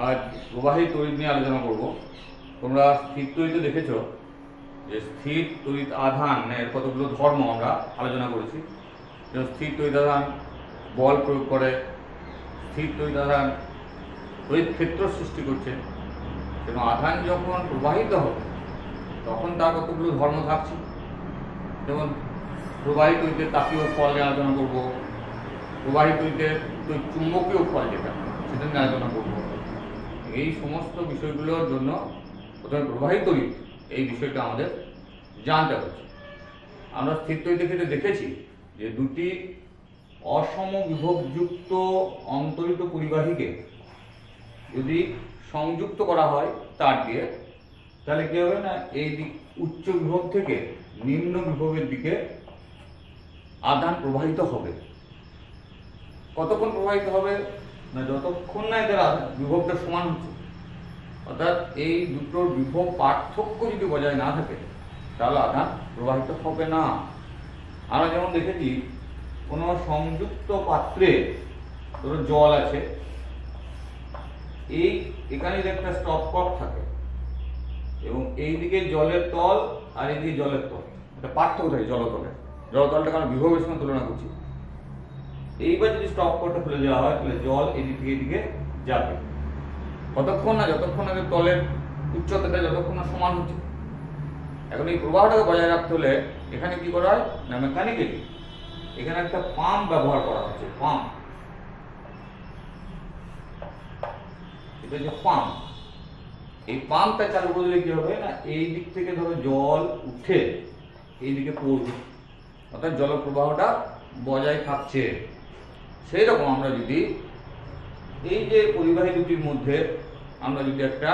আজ প্রবাহী তড়িৎ নিয়ে আলোচনা করব। তোমরা স্থির তড়িৎে দেখেছ যে স্থির তড়িৎ আধানের কতগুলো ধর্ম আমরা আলোচনা করেছি। যেমন স্থির তড়িৎ আধান বল প্রয়োগ করে, স্থির তড়িৎ আধান তড়িৎ ক্ষেত্র সৃষ্টি করছে। এবং আধান যখন প্রবাহিত হবে তখন তার কতগুলো ধর্ম থাকছে। যেমন প্রবাহী তড়িতের তাপীয় ফল নিয়ে আলোচনা করব, প্রবাহী তড়িতের চুম্বকীয় ফল যেটা সেটা নিয়ে আলোচনা করব। এই সমস্ত বিষয়গুলোর জন্য প্রথমে প্রবাহী তড়িৎ এই বিষয়টা আমাদের জানতে হচ্ছে। আমরা স্থির তড়িতের ক্ষেত্রে দেখেছি যে দুটি অসম বিভবযুক্ত অন্তরিত পরিবাহীকে যদি সংযুক্ত করা হয় তার দিয়ে, তাহলে কী হবে না, এই দিক উচ্চ বিভব থেকে নিম্ন বিভবের দিকে আধান প্রবাহিত হবে। কতক্ষণ প্রবাহিত হবে না, যতক্ষণ না এদের বিভবটা সমান হচ্ছে। অর্থাৎ এই দুটোর বিভব পার্থক্য যদি বজায় না থাকে তাহলে আধান প্রবাহিত হবে না। আমরা যেমন দেখেছি কোনো সংযুক্ত পাত্রে ধরো জল আছে, এখানে যে একটা স্টপ কপ থাকে এবং এইদিকে জলের তল আর এইদিকে জলের তল, একটা পার্থক্য থাকে জলতলে। জলতলটাকে আমরা বিভবের সঙ্গে তুলনা করছি। এইবার যদি স্টপ কপটা খুলে দেওয়া হয় তাহলে জল এদিক থেকে এদিকে যাবে। কতক্ষণ না, যতক্ষণ না তলের উচ্চতাটা যতক্ষণ না সমান হচ্ছে। এখন এই প্রবাহটাকে বজায় রাখতে হলে এখানে কি করা হয় না, মেকানিক্যালি এখানে একটা পাম্প ব্যবহার করা হচ্ছে। পাম্প, এটা হচ্ছে পাম্প। এই পাম্পটা চালু করলে কি হবে না, এই দিক থেকে ধরো জল উঠে এইদিকে পড়বে, অর্থাৎ জল প্রবাহটা বজায় থাকছে। সেই রকম আমরা যদি এই যে পরিবাহী দুটির মধ্যে আমরা যদি একটা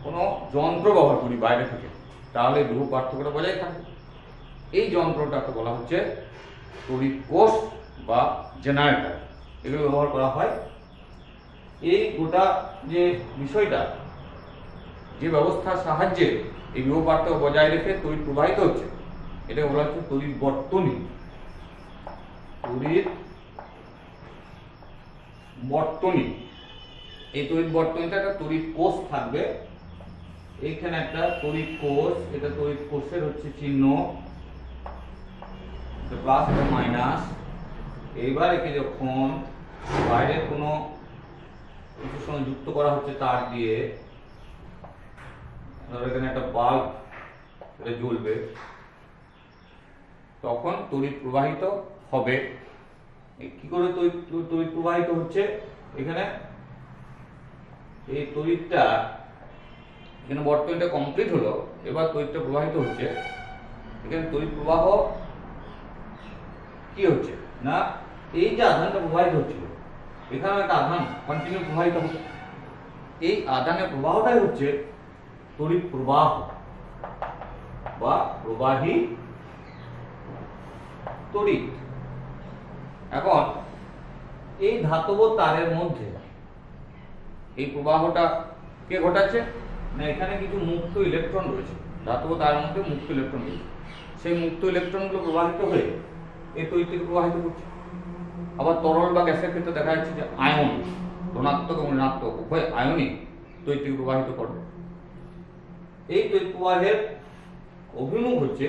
কোনো যন্ত্র ব্যবহার করি বাইরে থেকে, তাহলে বিভব পার্থক্যটা বজায় থাকে। এই যন্ত্রটাকে বলা হচ্ছে তড়িৎ কোষ বা জেনারেটর। এগুলো ব্যবহার করা হয়। এই গোটা যে বিষয়টা, যে ব্যবস্থার সাহায্যে এই বিভব পার্থক্য বজায় রেখে তড়িৎ প্রবাহিত হচ্ছে, এটাকে বলা হচ্ছে তড়িৎ বর্তনী। তড়িৎ বর্তনী। এই তড়িৎ বর্তনীতে একটা তড়িৎ কোষ থাকবে। এইখানে একটা তড়িৎ কোষ, এটা তড়িৎ কোষের হচ্ছে চিহ্ন, প্লাস বা মাইনাস। এইবার একে যখন বাইরে কোনো কিছুর সঙ্গে যুক্ত করা হচ্ছে তার দিয়ে, এখানে একটা বাল্ব এটা জ্বলবে, তখন তড়িৎ প্রবাহিত হবে। কি করে তড়িৎ প্রবাহিত হচ্ছে, এখানে এই তড়িৎটা, এখানে বর্তনীটা কমপ্লিট হলো, এবার তড়িৎটা প্রবাহিত হচ্ছে। এখানে তড়িৎ প্রবাহ কি হচ্ছে না, এই যে আধানটা প্রবাহিত হচ্ছিল, এখানে একটা আধান কন্টিনিউ প্রবাহিত হচ্ছে। এই আধানের প্রবাহটাই হচ্ছে তড়িৎ প্রবাহ বা প্রবাহী তড়িৎ। এখন এই ধাতব তারের মধ্যে এই প্রবাহটা কে ঘটাচ্ছে না, এখানে কিছু মুক্ত ইলেকট্রন রয়েছে। ধাতব তারের মধ্যে মুক্ত ইলেকট্রন রয়েছে। সেই মুক্ত ইলেকট্রনগুলো প্রবাহিত হয়ে এই তড়িৎকে প্রবাহিত করছে। আবার তরল বা গ্যাসের ক্ষেত্রে দেখা যাচ্ছে যে আয়ন, ধনাত্মক এবং ঋণাত্মক উভয় আয়নই তড়িৎকে প্রবাহিত করবে। এই তড়িৎ প্রবাহের অভিমুখ হচ্ছে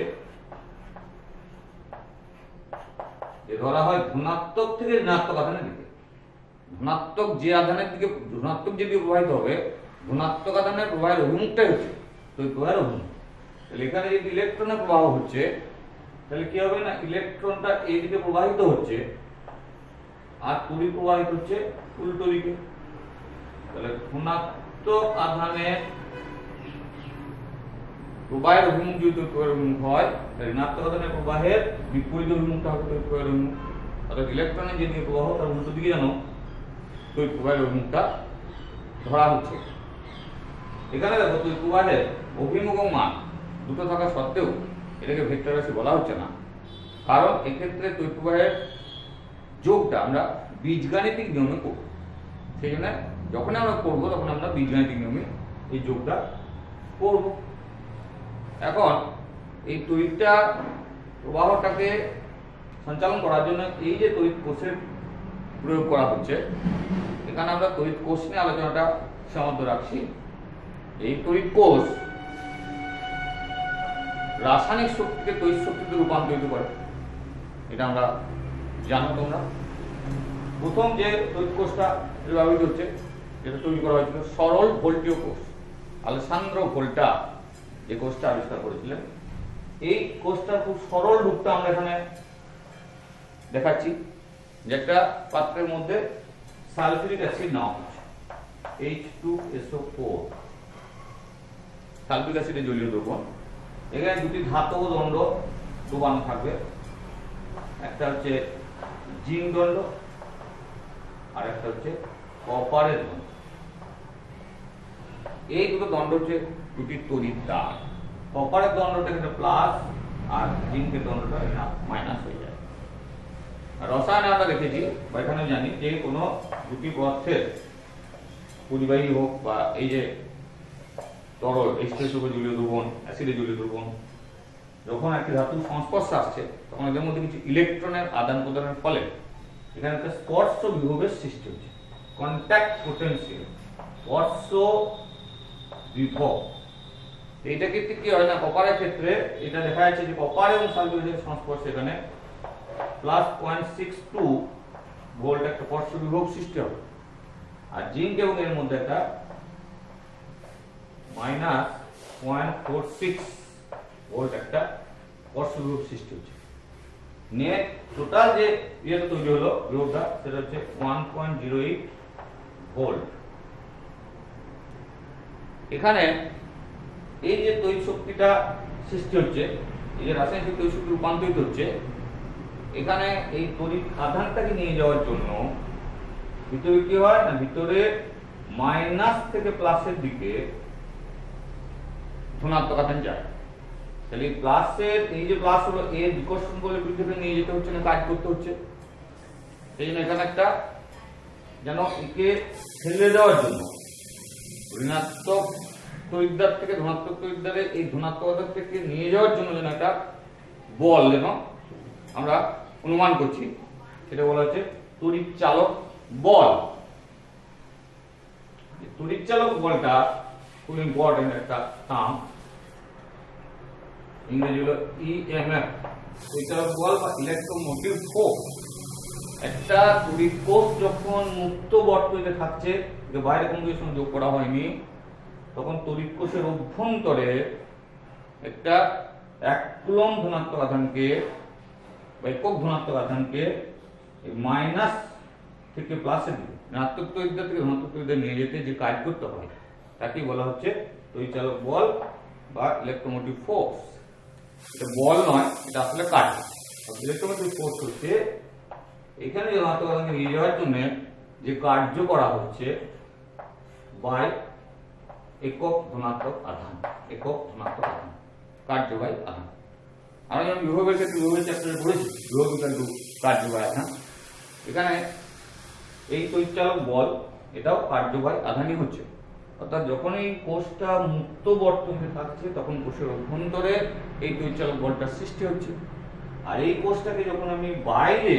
যে ধরা হয় ধনাত্মক থেকে ঋণাত্মক আধানের দিকে। ধনাত্মক যে আধানের দিকে, ধনাত্মক যে দিকে প্রবাহিত হবে, ধনাত্মক আধানের প্রবাহের অভিমুখটাই হচ্ছে তড়িৎ প্রবাহের অভিমুখ। তাহলে এখানে যদি ইলেকট্রনের প্রবাহ হচ্ছে, তাহলে কি হবে না, ইলেকট্রনটা এইদিকে প্রবাহিত হচ্ছে আর তড়িৎ প্রবাহিত হচ্ছে উল্টো দিকে। তাহলে ধনাত্মক আধানের প্রবাহের অভিমুখ যদি তড়িৎ প্রবাহের অভিমুখ হয়, তাহলে ঋণাত্মক আধানের প্রবাহের বিপরীত অভিমুখটা হবে তড়িৎ প্রবাহের অভিমুখ। অর্থাৎ ইলেকট্রনের যে দিকে প্রবাহ তার উল্টো দিকে যেন তড়িৎ প্রবাহের অভিমুখটা ধরা হচ্ছে। এখানে দেখো তড়িৎ প্রবাহের অভিমুখ ও মান দুটো থাকা সত্ত্বেও এটাকে ভেক্টর রাশি বলা হচ্ছে না, কারণ এক্ষেত্রে তড়িৎ প্রবাহের যোগটা আমরা বীজগাণিতিক নিয়মে করব। সেই জন্য যখন আমরা করবো তখন আমরা বীজগাণিতিক নিয়মে এই যোগটা করব। এখন এই তড়িৎটা প্রবাহটাকে সঞ্চালন করার জন্য এই যে তড়িৎ কোষের প্রয়োগ করা হচ্ছে, এখানে আমরা তড়িৎ কোষ নিয়ে আলোচনাটা সীমাবদ্ধ রাখছি। এই তড়িৎ কোষ রাসায়নিক শক্তিকে তড়িৎ শক্তিতে রূপান্তরিত করে, এটা আমরা জানো তোমরা। প্রথম যে তড়িৎ কোষটা ব্যবহৃত হচ্ছে, যেটা তৈরি করা হয়েছিল সরল ভোল্টীয় কোষ, আলেসান্দ্রো ভোল্টা এই কোষটা আবিষ্কার করেছিলেন। এই কোষটার খুব সরল রূপটা আমরা এখানে দেখাচ্ছি, যে একটা পাত্রের মধ্যে সালফিউরিক অ্যাসিড নেওয়া হচ্ছে, H2SO4, সালফিউরিক অ্যাসিডের জলীয় দ্রবণ। এখানে দুটি ধাতব দণ্ড ডোবানো থাকবে, একটা হচ্ছে জিঙ্ক দণ্ড আর একটা হচ্ছে কপারের দণ্ড। এই দুটো দণ্ড হচ্ছে দুটি তড়িৎ তার। কপারের দণ্ডটা কিন্তু প্লাস আর জিঙ্কের দণ্ডটা মাইনাস হয়ে যায়। আর রসায়নে আমরা দেখেছি বা এখানে জানি যে কোনো দুটি পদার্থের পরিবাহী হোক বা এই যে তরল H2SO4 জলীয় দ্রবণ, অ্যাসিডের জলীয় দ্রবণ, যখন একটি ধাতুর সংস্পর্শে আসছে তখন এদের মধ্যে কিছু ইলেকট্রনের আদান প্রদানের ফলে এখানে একটা স্পর্শ বিভবের সৃষ্টি হচ্ছে, কন্ট্যাক্ট পোটেনশিয়াল, স্পর্শ বিভব। এইটা ক্ষেত্রে কি হয় না, কপারের ক্ষেত্রে এটা দেখা যাচ্ছে যে কপার এবং সালফিউরিকের সংস্পর্শে এখানে প্লাস 0.62 ভোল্ট একটা স্পর্শ বিভব সৃষ্টি হবে, আর জিঙ্ক এবং এর মধ্যে একটা মাইনাস 0.46 ভোল্ট একটা স্পর্শ বিভব সৃষ্টি হচ্ছে। নিয়ে টোটাল যে ইয়েটা তৈরি হলো বিভবটা, সেটা হচ্ছে 1.08 ভোল্ট। এখানে এই যে তড়িৎ শক্তিটা সৃষ্টি হচ্ছে, এই যে রাসায়নিক তড়িৎ শক্তি রূপান্তরিত হচ্ছে, এখানে এই তড়িৎ আধানটাকে নিয়ে যাওয়ার জন্য ভিতরে কি হয় না, ভিতরে মাইনাস থেকে প্লাসের দিকে ধনাত্মক আধান যায়। তাহলে প্লাসের এই যে প্লাস হলো এর বিকর্ষণ বলে পৃথিবীতে নিয়ে যেতে হচ্ছে না, কাজ করতে হচ্ছে। সেই জন্য এখানে একটা যেন একে ঠেলে দেওয়ার জন্য ঋণাত্মক তড়িৎদ্বার থেকে ধনাত্মক তড়িৎদ্বারে এই ধনাত্মক আধান থেকে নিয়ে যাওয়ার জন্য যেন একটা বল যেন আমরা অনুমান করছি, সেটা বলা হচ্ছে তড়িৎ চালক বল। তড়িৎ চালক বলটা খুব ইম্পর্টেন্ট একটা টার্ম, ইংরেজি হলো EMF, তড়িৎ চালক বল বা ইলেকট্রোমোটিভ ফোর্স। একটা তড়িৎ কোষ যখন মুক্ত বর্তনীতে থাকছে, বাইরে কোনো কিছুর সঙ্গে যোগ করা হয়নি, তখন তড়িৎ কোষের অভ্যন্তরে একটা এক কুলম্ব ধনাত্মক আধানকে বা একক ধনাত্মক আধানকে মাইনাস থেকে প্লাসের দিকে, ঋণাত্মক তড়িৎদ্বার থেকে ধনাত্মক তড়িৎদ্বার নিয়ে যেতে যে কাজ করতে হয় তাকে বলা হচ্ছে তড়িৎ চালক বল বা ইলেকট্রোমোটিভ ফোর্স। এটা বল নয়, এটা আসলে কাজ। ইলেকট্রোমোটিভ ফোর্স হচ্ছে এখানে যে ধনাত্মক আধানকে নিয়ে যাওয়ার জন্য যে কার্য করা হচ্ছে বাই একক ধনাত্মক আধান, একক ধনাত্মক আধান, কার্য বাই আধান। আমরা যখন বিভবের ক্ষেত্রে বিভবের চ্যাপ্টারে পড়েছি বিভব ইকুয়াল টু কার্য বাই আধান, এখানে এই তড়িৎ চালক বল এটাও কার্য বাই আধানই হচ্ছে। অর্থাৎ যখন এই কোষটা মুক্ত বর্তনীতে থাকছে তখন কোষের অভ্যন্তরে এই তড়িৎ চালক বলটা সৃষ্টি হচ্ছে, আর এই কোষটাকে যখন আমি বাইরে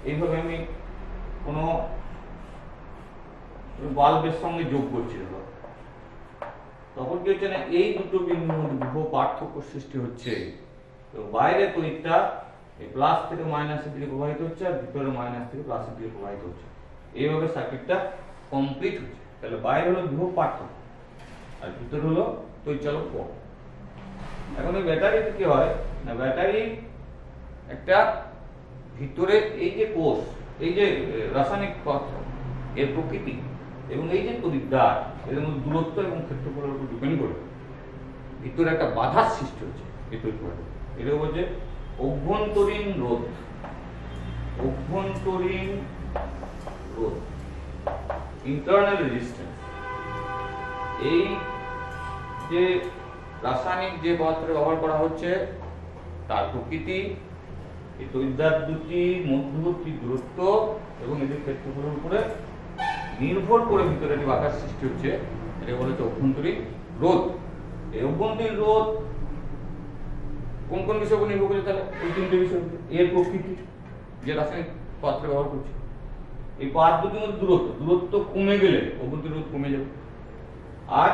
এইভাবে আমি কোনো বাল্বের সঙ্গে যোগ করছি, তখন কি হচ্ছে না, এই দুটো বিন্দুর মধ্যে বিভব পার্থক্য সৃষ্টি হচ্ছে। তো বাইরে তড়িৎটা এই প্লাস থেকে মাইনাসের দিকে প্রবাহিত হচ্ছে, আর ভিতরে মাইনাস থেকে প্লাসের দিকে প্রবাহিত হচ্ছে। এইভাবে সার্কিটটা কমপ্লিট হচ্ছে। তাহলে বাইরে হলো বিভব পার্থক্য আর ভিতরে হলো তড়িৎ চালক বল। এখন এই ব্যাটারিতে কি হয় না, ব্যাটারি একটা ভিতরে এই যে কোষ, এই যে রাসায়নিক পদার্থ এর প্রকৃতি এবং এই যে তড়িৎদ্বার, এদের মধ্যে দূরত্ব এবং ক্ষেত্রফলের উপর ডিপেন্ড করে ভিতরে একটা বাধার সৃষ্টি হচ্ছে। এটা বলছে অভ্যন্তরীণ রোধ, অভ্যন্তরীণ রোধ, ইন্টারনাল রেজিস্ট্যান্স। এই যে রাসায়নিক যে পদার্থটা ব্যবহার করা হচ্ছে তার প্রকৃতি, এই তড়িৎদ্বার দুটি মধ্যবর্তী দূরত্ব এবং এদের ক্ষেত্রফলের উপরে নির্ভর করে ভিতরে একটি বাধার সৃষ্টি হচ্ছে, এটা বলা হচ্ছে অভ্যন্তরীণ রোধ। এই অভ্যন্তরীণ রোধ কোন কোন বিষয়ের উপর নির্ভর করছে, তাহলে ওই তিনটে বিষয়, এর প্রকৃতি যে রাসায়নিক পদার্থ ব্যবহার করছে, এই পাত দুটির মধ্যে দূরত্ব কমে গেলে অভ্যন্তরীণ রোধ কমে যাবে, আর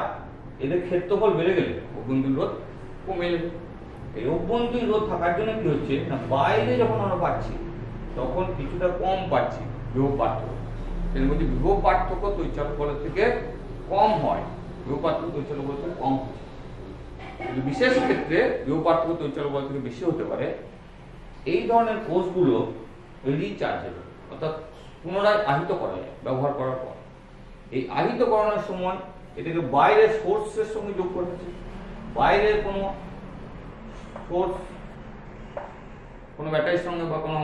এদের ক্ষেত্রফল বেড়ে গেলে অভ্যন্তরীণ রোধ কমে যাবে। এই অভ্যন্তরীণ রোধ থাকার জন্য কি হচ্ছে না, বাইরে যখন আমরা পাচ্ছি তখন কিছুটা কম পাচ্ছি বিভব পার্থক্য। সেটা বলছি বিভব পার্থক্য তড়িৎচালক বলের থেকে কম হয়, বিভব পার্থক্য তড়িৎচালক বলের থেকে কম হয়। কিন্তু বিশেষ ক্ষেত্রে বিভব পার্থক্য তড়িৎচালক বলের থেকে বেশি হতে পারে এই ধরনের কোষগুলো রিচার্জেবল, অর্থাৎ পুনরায় আহিত করা যায় ব্যবহার করার পর। এই আহিত করানোর সময় এটাকে বাইরের সোর্সের সঙ্গে যোগ করা হচ্ছে। বাইরের কোনো সোর্স, কোনো ব্যাটারির সঙ্গে বা কোনো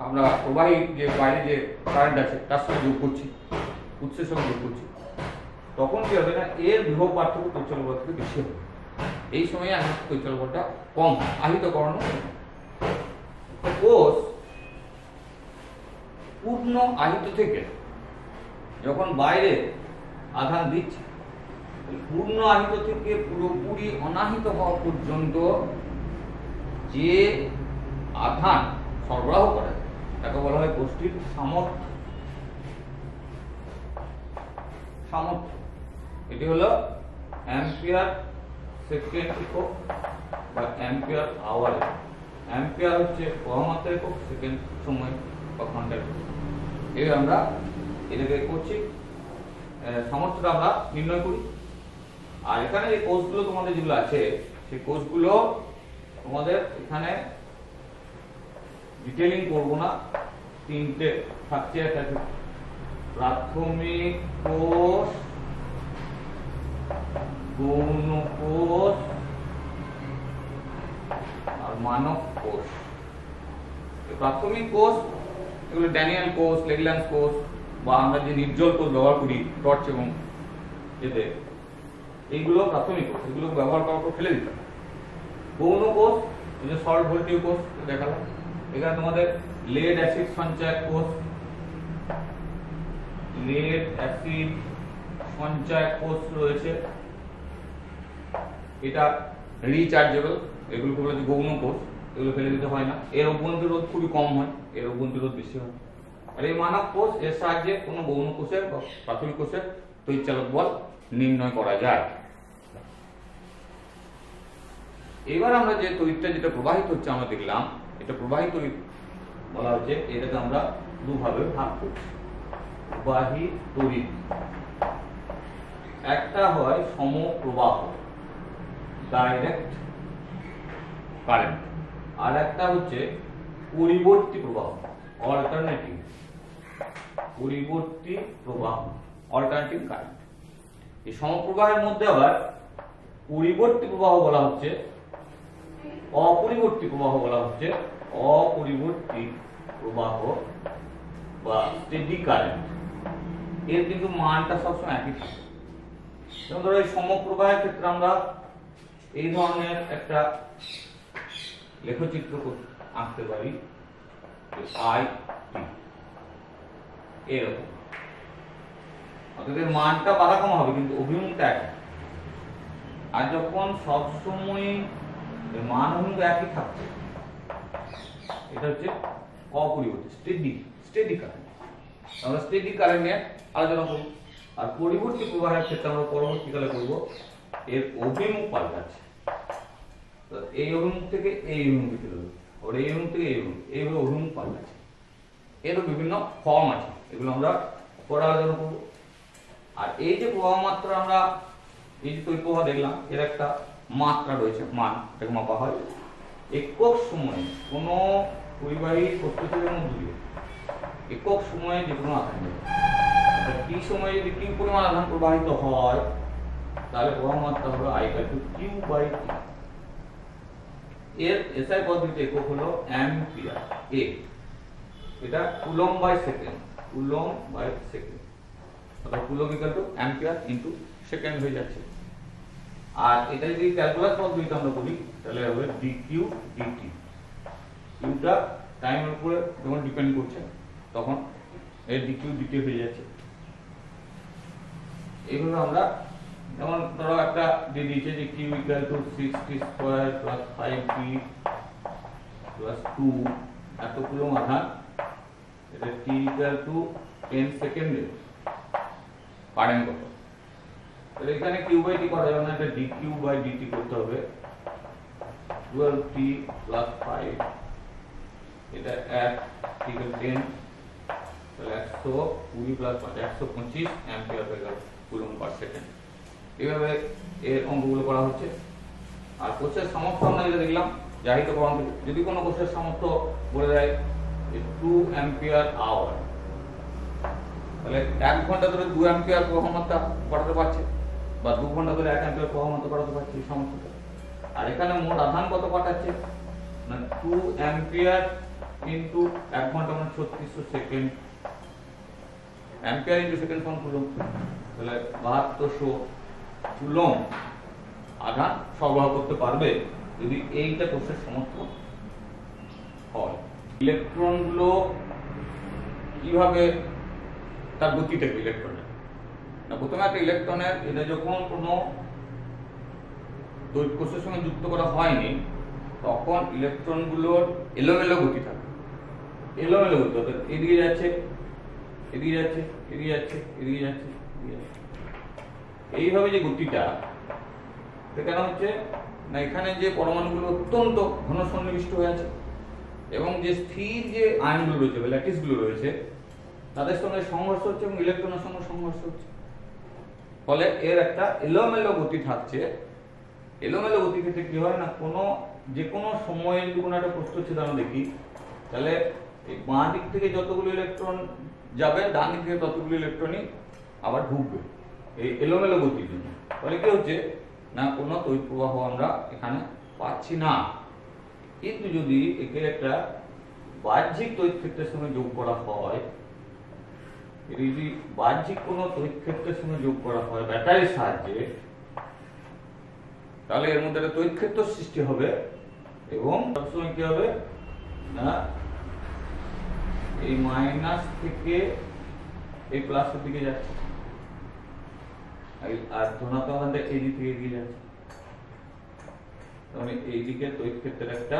আমরা প্রবাহী যে বাইরে যে কারেন্ট আছে তার সঙ্গে যোগ করছি, উৎসের সঙ্গে যোগ করছি, তখন কি হবে না এর বিভব পার্থক্য তড়িৎচালক বল থেকে বেশি হবে। এই সময়ে আহিত তড়িৎচালক বলটা কম হয়, আহিত করানো। কোষ পূর্ণ আহিত থেকে যখন বাইরে আধান দিচ্ছে, পূর্ণ আহিত থেকে পুরোপুরি অনাহিত হওয়া পর্যন্ত যে আধান সরবরাহ করে তাকে বলা হয় কোষটির সামর্থ্য। এটি হলো অ্যাম্পিয়ার সেকেন্ড একক বা অ্যাম্পিয়ার আওয়ার। অ্যাম্পিয়ার হচ্ছে প্রবাহমাত্রা একক, সেকেন্ড সময় বা ঘন্টা একক। এই আমরা এটাকে করছি, সামর্থ্যটা আমরা নির্ণয় করি। আর এখানে যে কোষগুলো তোমাদের যেগুলো আছে সেই কোষগুলো তোমাদের এখানে ডিটেইলিং করব না, তিনটে থাকছে। একটা প্রাথমিক কোষ, গৌণ কোষ আর মানব কোষ। প্রাথমিক কোষ এগুলো ড্যানিয়েল কোষ, লেগল্যান্ড কোষ বা আমরা যে নির্জল কোষ ব্যবহার করি টর্চ এবং এতে, এইগুলো প্রাথমিক কোষ, এগুলো ব্যবহার করার পর ফেলে দিতে হবে। গৌণ কোষ এই যে সল্ট ভোল্টীয় কোষ দেখালাম, এখানে তোমাদের লেড অ্যাসিড সঞ্চয় কোষ, লেড অ্যাসিড সঞ্চয় কোষ রয়েছে, এটা রিচার্জেবল, এগুলোকে বলা হচ্ছে গৌণ কোষ, এগুলো ফেলে দিতে হয় না। এর অভ্যন্তরীণ রোধ খুবই কম হয়, এর অভ্যন্তরীণ রোধ বেশি হয়। আর এই মানব কোষ, এর সাহায্যে কোনো গৌণ কোষের বা প্রাথমিক কোষের তড়িৎচালক বল নির্ণয় করা যায়। এবার আমরা যে তড়িৎটা যেটা প্রবাহিত হচ্ছে আমরা দেখলাম, এটা প্রবাহী তড়িৎ বলা হচ্ছে। এটাকে আমরা দুভাবে ভাগ করছি। প্রবাহী তড়িৎ একটা হয় সমপ্রবাহ ডাইরেক্ট কারেন্ট, আর একটা হচ্ছে পরিবর্তী প্রবাহ অল্টারনেটিভ, পরিবর্তী প্রবাহ অল্টারনেটিভ কারেন্ট। এই সমপ্রবাহের মধ্যে আবার পরিবর্তী প্রবাহ বলা হচ্ছে, অপরিবর্তী প্রবাহ বলা হচ্ছে অপরিবর্তী প্রবাহ বা স্টেডি কারেন্ট। এর কিন্তু মানটা সবসময় একই থাকে। যেমন ধরো এই সমপ্রবাহের ক্ষেত্রে আমরা এই ধরনের একটা লেখচিত্র আঁকতে পারি, আই টি এরকম। অর্থাৎ এর মানটা বাড়া কম হবে কিন্তু অভিমুখটা একই। আর যখন সবসময় মান অভিমুখ একই থাকছে, এটা হচ্ছে অপরিবর্তী স্টেডি কারেন্ট। আমরা স্টেডি কারেন্ট নিয়ে আলোচনা করব। আর পরিবর্তী প্রবাহের ক্ষেত্রে আমরা পরবর্তীকালে করব এর অভিমুখ পাল্টাচ্ছে। তো এই অভিমুখ থেকে এই অভিমুখে চলে যাবে, আর এই অভিমুখ থেকে এই অভিমুখ, এইভাবে অভিমুখ পাল্টাচ্ছে। এরও বিভিন্ন ফর্ম আছে, এগুলো আমরা পরে আলোচনা করব। আর এই যে প্রবাহ মাত্রা আমরা এই যে তড়িৎ প্রবাহ দেখলাম, এর একটা মাত্রা রয়েছে, মান, এটাকে মাপা হয় একক সময়ে কোনো পরিবাহী প্রস্তুতির মধ্যে দিয়ে একক সময়ে যে কোনো আধান যাবে। টি সময়ে যদি কিউ পরিমাণ আধান প্রবাহিত হয় তাহলে প্রবাহ মাত্রা হবে I = Q/T। এর এসআই পদ্ধতিতে একক হলো অ্যাম্পিয়ার এ, এটা coulomb by second, coulomb by second, অর্থাৎ কুলম্ব = অ্যাম্পিয়ার ইনটু সেকেন্ড হয়ে যাচ্ছে। আর এটা যদি ক্যালকুলাস পদ্ধতিতে আমরা করি তাহলে হবে dq dt। কিউটা টাইমের উপরে যখন ডিপেন্ড করছে তখন এর dq dt হয়ে যাচ্ছে। এইভাবে আমরা যেমন ধরো একটা দিয়ে দিয়েছে যে q = 6t² + 5t + 2 এত কুলম্ব আধান এটা t ইকুয়াল টু 10 সেকেন্ডে কারেন্ট কত। তাহলে এখানে q বাই t করা যাবে না, এটা dq বাই dt করতে হবে। 12t প্লাস 5 এটা 1 ইকুয়াল 10, তাহলে 120 প্লাস 5 125 অ্যাম্পিয়ার হয়ে গেল কুলম্ব পার সেকেন্ড। এইভাবে এর অঙ্কগুলো করা হচ্ছে। আর কোষের সামর্থ্য আমরা যেটা দেখলাম জাহিত করণ, যদি কোনো কোষের সামর্থ্য বলে দেয় 2 অ্যাম্পিয়ার আওয়ার, তাহলে 1 ঘন্টা ধরে 2 অ্যাম্পিয়ার প্রবাহমাত্রা করাতে পারছে, বা 2 ঘন্টা ধরে 1 অ্যাম্পিয়ার প্রবাহমাত্রা করাতে পারছে এই সামর্থ্যটা। আর এখানে মোট আধান কত পাঠাচ্ছে না 2 অ্যাম্পিয়ার ইনটু 1 ঘন্টা মানে 3600 সেকেন্ড, অ্যাম্পিয়ার ইনটু সেকেন্ড সমান কুলম্ব, তাহলে 7200 কুলম্ব আধান সরবরাহ করতে পারবে যদি এইটা কোষের সামর্থ্য হয়। ইলেকট্রনগুলো কিভাবে তার গতি থাকবে ইলেকট্রনের না, প্রথমে একটা ইলেকট্রনের এটা যখন কোনো তড়িৎ কোষের সঙ্গে যুক্ত করা হয়নি তখন ইলেকট্রনগুলোর এলোমেলো গতি থাকে, এলোমেলো গতি অর্থাৎ এদিকে যাচ্ছে এদিকে যাচ্ছে এদিকে যাচ্ছে এদিকে যাচ্ছে এদিকে যাচ্ছে। এইভাবে যে গতিটা কেন হচ্ছে না, এখানে যে পরমাণুগুলো অত্যন্ত ঘন সন্নিবিষ্ট হয়ে আছে এবং যে স্থির যে আয়নগুলো রয়েছে বা ল্যাটিসগুলো রয়েছে তাদের সঙ্গে সংঘর্ষ হচ্ছে এবং ইলেকট্রনের সঙ্গে সংঘর্ষ হচ্ছে, ফলে এর একটা এলোমেলো গতি থাকছে। এলোমেলো গতি ক্ষেত্রে কি হয় না, যে কোনো সময়ে যদি কোনো একটা প্রস্থচ্ছেদ আমরা দেখি তাহলে এই বাঁ দিক থেকে যতগুলো ইলেকট্রন যাবে ডান দিক থেকে ততগুলো ইলেকট্রনই আবার ঢুকবে এই এলোমেলো গতির জন্য। ফলে কি হচ্ছে না, কোনো তড়িৎ প্রবাহ আমরা এখানে পাচ্ছি না। কিন্তু যদি একে একটা বাহ্যিক তড়িৎ ক্ষেত্রের সঙ্গে যোগ করা হয়, যদি বাহ্যিক কোনো তড়িৎ ক্ষেত্রের সঙ্গে যোগ করা হয় ব্যাটারির সাহায্যে, তাহলে এর মধ্যে একটা তড়িৎ ক্ষেত্র সৃষ্টি হবে এবং সবসময় কি হবে না, এই মাইনাস থেকে এই প্লাসের দিকে যাচ্ছে আর ধনাত্মক আধানটা এই দিক থেকে এগিয়ে যাচ্ছে, মানে এই দিকে তড়িৎ ক্ষেত্রের একটা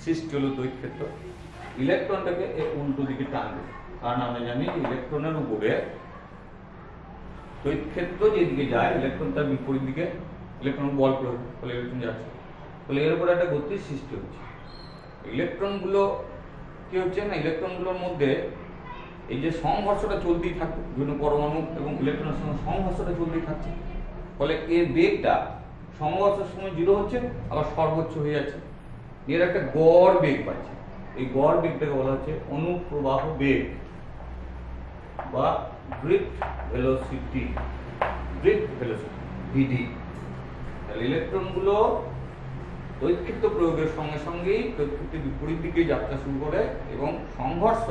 সৃষ্টি হলো তড়িৎ ক্ষেত্র। ইলেকট্রনটাকে উল্টো দিকে টানবে, কারণ আমরা জানি ইলেকট্রনের উপরে তড়িৎ ক্ষেত্র যেদিকে যায় ইলেকট্রন তার বিপরীত দিকে ইলেকট্রন বল প্রয়োগ, ফলে ইলেকট্রন যাচ্ছে, ফলে এর উপরে একটা গতির সৃষ্টি হচ্ছে। ইলেকট্রনগুলো কি হচ্ছে না, ইলেকট্রনগুলোর মধ্যে এই যে সংঘর্ষটা চলতেই থাকবে, বিভিন্ন পরমাণু এবং ইলেকট্রনের সঙ্গে সংঘর্ষটা চলতেই থাকছে, ফলে এর বেগটা সংঘর্ষের সময় 0 হচ্ছে আবার সর্বোচ্চ হয়ে যাচ্ছে, এর একটা গড় বেগ পাচ্ছে। এই গড় বেগটাকে বলা হচ্ছে অনুপ্রবাহ বেগ বা ড্রিফট ভেলোসিটি, ড্রিফট ভেলোসিটি ভিডি। তাহলে ইলেকট্রনগুলো তড়িৎ ক্ষেত্র প্রয়োগের সঙ্গে সঙ্গেই তড়িৎ ক্ষেত্রের বিপরীত দিকে যাত্রা শুরু করে এবং সংঘর্ষ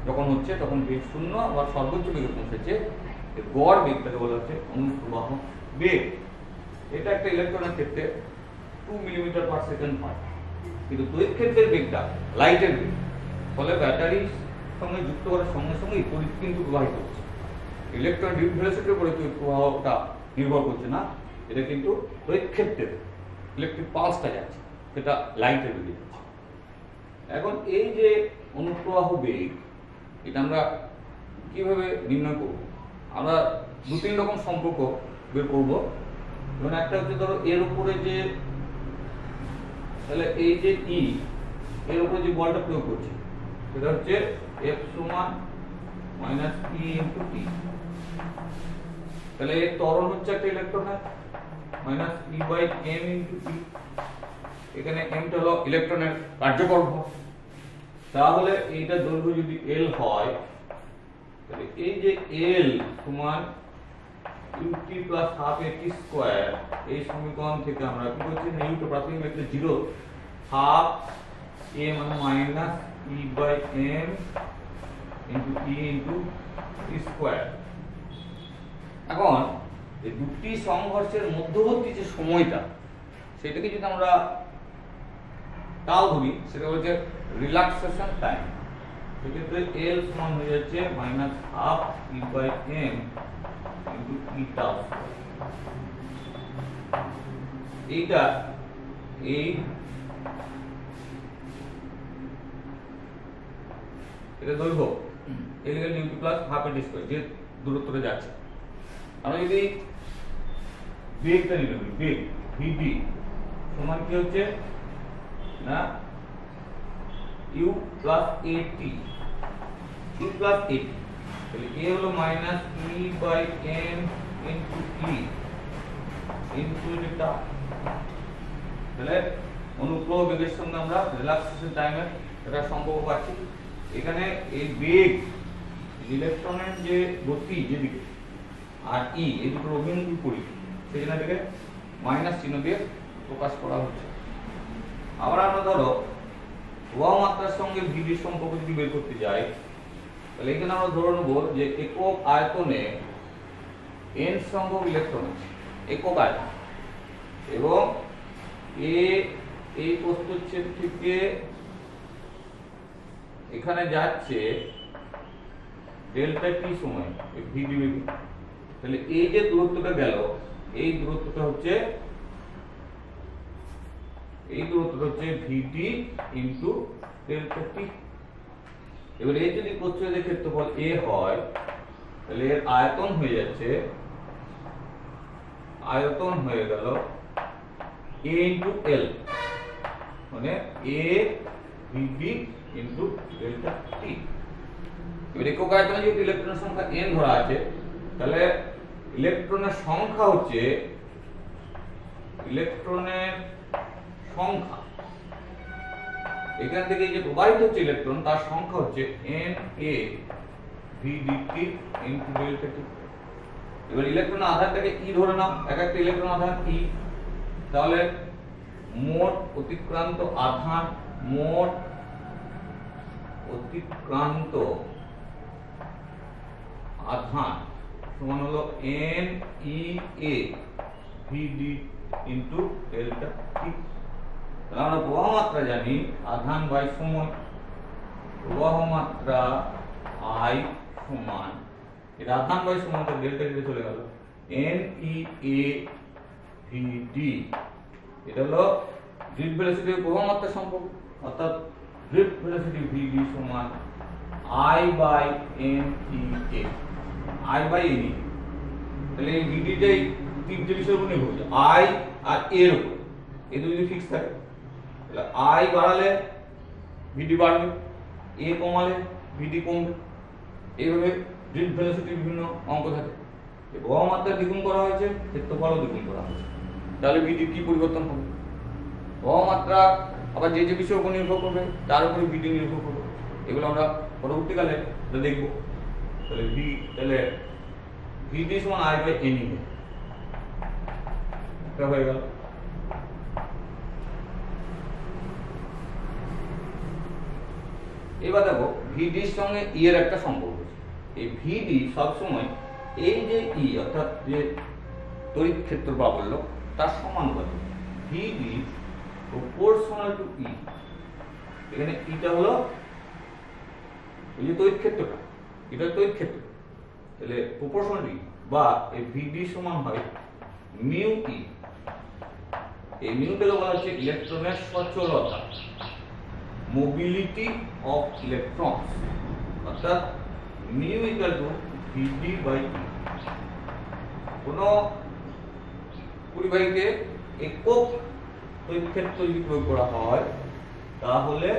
যখন হচ্ছে তখন বেগ শূন্য আবার সর্বোচ্চ বেগে পৌঁছেছে, এর গড় বেগটাকে বলা হচ্ছে অনুপ্রবাহ বেগ। এটা একটা ইলেকট্রনের ক্ষেত্রে 2 মিলিমিটার পার সেকেন্ড হয়, কিন্তু তড়িৎ ক্ষেত্রের বেগটা লাইটের বেগ, ফলে ব্যাটারির সঙ্গে যুক্ত করার সঙ্গে সঙ্গে তড়িৎ কিন্তু প্রবাহিত হচ্ছে। ইলেকট্রন ড্রিফট ভেলোসিটির উপরে তড়িৎ প্রবাহটা নির্ভর করছে না, এটা কিন্তু তড়িৎ ক্ষেত্রের ইলেকট্রিক পালসটা যাচ্ছে, সেটা লাইটের বেগে যাচ্ছে। এখন এই যে অনুপ্রবাহ বেগ, এটা আমরা কিভাবে নির্ণয় করব? আমরা 2-3 রকম সম্পর্ক বের করব। যেমন একটা হচ্ছে ধরো এর উপরে যে, তাহলে এই যে ই এর উপরে যে বলটা প্রয়োগ করছে সেটা হচ্ছে F সমান মাইনাস E ইনটু T। তাহলে এর ত্বরণ হচ্ছে একটা ইলেকট্রনের minus E by M into T। এখানে M টা হলো ইলেকট্রনের কার্যকর ভর। তাহলে এইটা দৈর্ঘ্য যদি L হয় তাহলে এই যে L সমান ut plus half at square, এই সমীকরণ থেকে আমরা কি করছি না, u তো প্রাথমিক ভেক্টর 0, হাফ a মানে minus E by M into E into T square. এখন এই দুটি সংঘর্ষের মধ্যবর্তী যে সময়টা সেটাকে যদি আমরা তাও ধরি, সেটা হচ্ছে রিল্যাক্সেশন টাইম। সেক্ষেত্রে L সমান হয়ে যাচ্ছে minus half E by M into E tau. এইটা এই এটা দৈর্ঘ্য L equal u t plus half L square, যে দূরত্বটা যাচ্ছে। আমরা যদি বেগটা নিতে পারি, বেগ ভিডি সমান কি হচ্ছে না U plus A T, U plus A T, তাহলে এ হলো minus E by N into E into এটা, তাহলে অনুপ্রহ বেগের সঙ্গে আমরা রিল্যাক্সেশন টাইমের একটা সম্পর্ক পাচ্ছি। এখানে এই বেগ ইলেকট্রনের যে গতি যেদিকে আর ই এই দুটোর অভিমুখী পরিধি, সেই জন্য এটাকে মাইনাস চিহ্ন দিয়ে প্রকাশ করা হচ্ছে। আবার আমরা ধরো প্রবাহ মাত্রার সঙ্গে ভিডির সম্পর্ক যদি বের করতে যাই, তাহলে এখানে আমরা ধরে নেব যে একক আয়তনে n সংখ্যক ইলেকট্রন আছে, একক আয়তন, এবং এই প্রস্থচ্ছেদ থেকে এখানে যাচ্ছে ডেল্টা টি সময় ভিডি বেগে, তাহলে এই যে দূরত্বটা গেল এই দূরত্বটা হচ্ছে ভিডি ইনটু ডেল্টা টি। এবার এই যদি প্রস্থচ্ছেদের ক্ষেত্রফল a হয়, তাহলে এর আয়তন হয়ে যাচ্ছে, আয়তন হয়ে গেল a ইনটু এল, মানে a VD into delta t. এবার একক আয়তনে যদি ইলেকট্রনের সংখ্যা n ধরা আছে, তাহলে ইলেকট্রনের সংখ্যা হচ্ছে ইলেকট্রনের সংখ্যা, এখান থেকে যে প্রবাহিত হচ্ছে ইলেকট্রন তার সংখ্যা হচ্ছে n a vdt into delta t. এবার ইলেকট্রনের আধারটাকে ই ধরে নাও, এক একটা ইলেকট্রন আধার ই, তাহলে মোট অতিক্রান্ত আধান, মোট অতিক্রান্ত আধান সমান হলো n e a vd into delta t. তাহলে আমরা প্রবাহ মাত্রা জানি আধান বাই সময়, প্রবাহ মাত্রা I সমান, এটা আধান বাই সময়, তো ডেল্টা টি চলে গেল n e a vd, এটা হলো ড্রিফট ভেলোসিটি প্রবাহ মাত্রার সম্পর্ক, অর্থাৎ ড্রিফট ভেলোসিটি vd সমান I by n e a, I by n e। তাহলে এই vd টাই তিন জিনিসের উপর নির্ভর করছে, I আর a এর উপর, এই দুটো যদি ফিক্স থাকে তাহলে I বাড়ালে vd বাড়বে, a কমালে vd কমবে। এইভাবে ড্রিফট ভেলোসিটির বিভিন্ন অঙ্ক থাকে। প্রবাহ মাত্রা দ্বিগুণ করা হয়েছে, ক্ষেত্রফলও দ্বিগুণ করা হয়েছে, তাহলে vd কি পরিবর্তন হবে? প্রবাহ মাত্রা আবার যে যে বিষয়ের উপর নির্ভর করবে তার উপরে vd নির্ভর করবে, এগুলো আমরা পরবর্তীকালে দেখব। তাহলে vd সমান I বাই n e, এটা হয়ে গেল। এবার দেখো vd এর সঙ্গে e এর একটা সম্পর্ক আছে। এই vd সব সময় এই যে e অর্থাৎ যে তড়িৎ ক্ষেত্র প্রাবল্য তার সমানুপাতিক, vd প্রপোর্শনাল টু e। এখানে ইটা হলো এই যে তড়িৎ ক্ষেত্রটা, এটা তড়িৎ ক্ষেত্র, তাহলে প্রপোর্শনাল ই বা এই vd সমান হয় মিউ ই। এই মিউটাকে বলা হচ্ছে ইলেকট্রনের সচলতা, মোবিলিটি অফ ইলেকট্রনস, অর্থাৎ mu equal to V D by E. কোন পরিবাহীতে একক তড়িৎ ক্ষেত্র যদি প্রয়োগ করা হয়, তাহলে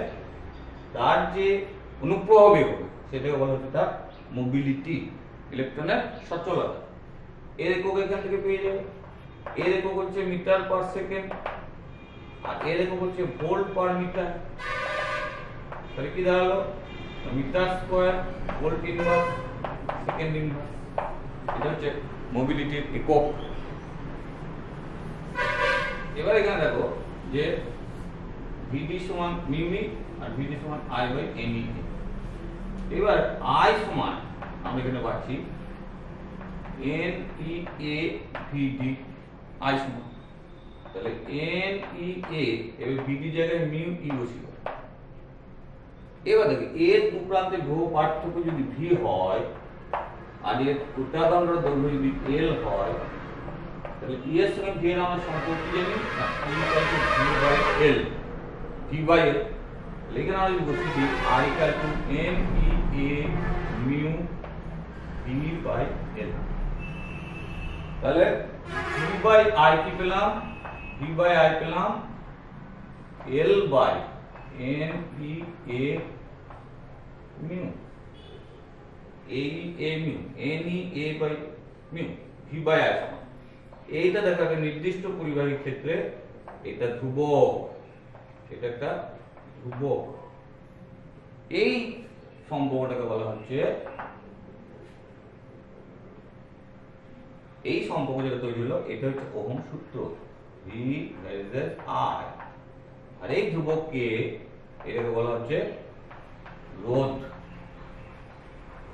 তার যে অনুপ্রবাহ বেগ হবে সেটাকে বলা হচ্ছে তার মোবিলিটি, ইলেকট্রনের সচলতা। এর একক এখান থেকে পেয়ে যাবে, এর একক হচ্ছে মিটার পার সেকেন্ড, আর এর একক হচ্ছে ভোল্ট পার মিটার। তাহলে কি দাঁড়ালো? Metre square volt inverse second inverse, এটা হচ্ছে মোবিলিটির একক। এবার এখানে দেখো যে ভিডি সমান মিউ ই আর ভিডি সমান I বাই n e। এবার I সমান আমরা এখানে পাচ্ছি n e a vd, I সমান, তাহলে n e a এবার vd জায়গায় মিউ ই বসিয়ে। এবার দেখো এর দু প্রান্তে গ্রহ পার্থক্য যদি v হয় আর এর উপাদানের দৈর্ঘ্য যদি l হয়, তাহলে e এর সঙ্গে v এর আমরা সম্পর্ক জানি না, v by l, v by l। এখানে আমরা যদি বসি I equal to n e A mu V by L. তাহলে ভি বাই আই কি পেলাম? ভি বাই আই পেলাম L by N P A mu, A mu, N E A by mu, V by I সমান। এইটা দেখাবে নির্দিষ্ট পরিবাহী ক্ষেত্রে এটা ধ্রুবক, এটা একটা ধ্রুবক। এই সম্পর্কটাকে বলা হচ্ছে, এই সম্পর্ক যেটা তৈরি হলো এটা হচ্ছে ওহম সূত্র, ভি ভার্সেস আই। আর এই ধ্রুবককে এটাকে বলা হচ্ছে রোধ।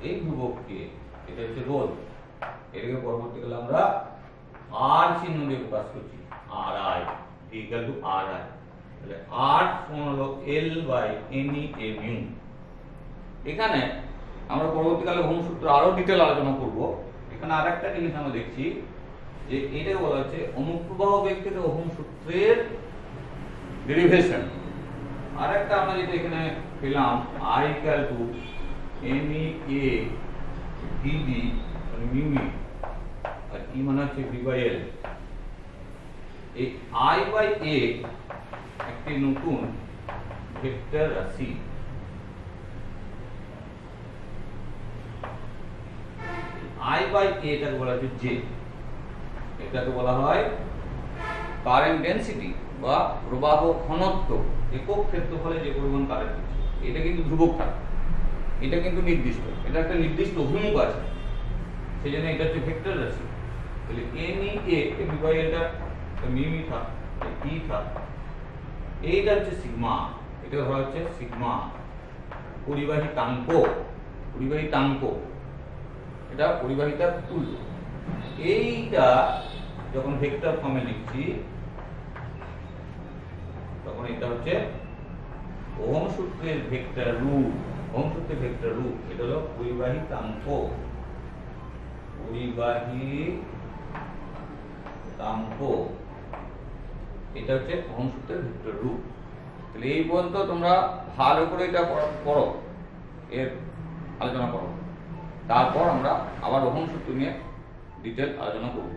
এই ধ্রুবককে এটা হচ্ছে রোধ। এটাকে পরবর্তীকালে আমরা আর চিহ্ন দিয়ে প্রকাশ করছি, আর I equal to R I. তাহলে আর সমান হলো L by N E A mu. এখানে আমরা পরবর্তীকালে ওহম সূত্র আরো ডিটেল আলোচনা করব। এখানে আরেকটা জিনিস আমরা দেখছি যে এটাকে বলা হচ্ছে অনুপ্রবাহ বেগ থেকে ওহম সূত্রের ডেরিভেশন। আরেকটা আমরা যেটা এখানে পেলাম I equal to N E A V D mu E, আর ই মানে হচ্ছে ভি বাই এল। এই আই বাই এ একটি নতুন ভেক্টর রাশি। আই বাই এটাকে বলা হচ্ছে জে। এটাকে বলা হয় কারেন্ট ডেনসিটি বা প্রবাহ ঘনত্ব, একক ক্ষেত্রফলে যে পরিমাণ কারেন্ট হচ্ছে। এটা কিন্তু ধ্রুবক থাকে, এটা কিন্তু নির্দিষ্ট, এটা একটা নির্দিষ্ট অভিমুখ আছে, সেই জন্য এটা হচ্ছে ভেক্টর রাশি। তাহলে N E A V by এলটা মিউ ই থাক, ই থাক, এইটা হচ্ছে সিগমা, এটা ধরা হচ্ছে সিগমা পরিবাহিতাঙ্ক। পরিবাহিতাঙ্ক এটা পরিবাহিতার তুল্য। এইটা যখন ভেক্টর ফর্মে লিখছি তখন এটা হচ্ছে ওহম সূত্রের ভেক্টর রূপ। ওহম সূত্রের ভেক্টর রূপ এটা হলো পরিবাহিতাঙ্ক। পরিবাহিতাঙ্ক এটা হচ্ছে ওহম সূত্রের ভেক্টর রূপ। তাহলে এই পর্যন্ত তোমরা ভালো করে এটা পড়ো, এর আলোচনা করো। তারপর আমরা আবার ওহম সূত্র নিয়ে ডিটেল আলোচনা করব।